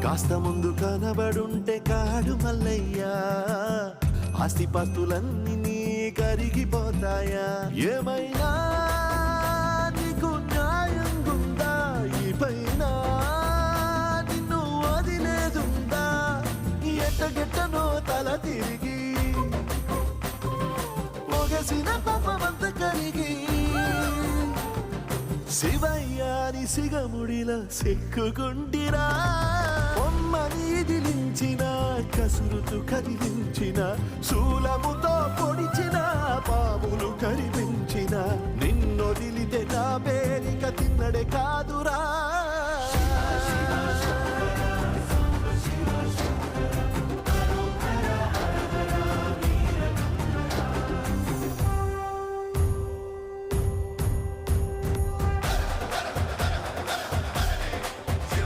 కాస్త ముందు కనబడుంటే కాడు మల్లయ్యా, ఆస్తిపాస్తులన్నీ నీ కరిగిపోతాయా? ఏమైనా నీకు న్యాయం గుందా? ఈ పైన నిన్ను వదిలేదుందా? ఎట్టగెట్టనో తల తిరిగి మొగసిన పాపమంత కరిగి శివయ్యాని సిగముడిలా సిక్కుకుంటిరా. బొమ్మని దిలించిన, కసురుతూ కదిలించిన, శూలముతో పొడిచిన, పాములు కరిపించిన, నిన్నొదిలితే నా పేరిక తిన్నడే కాదురా.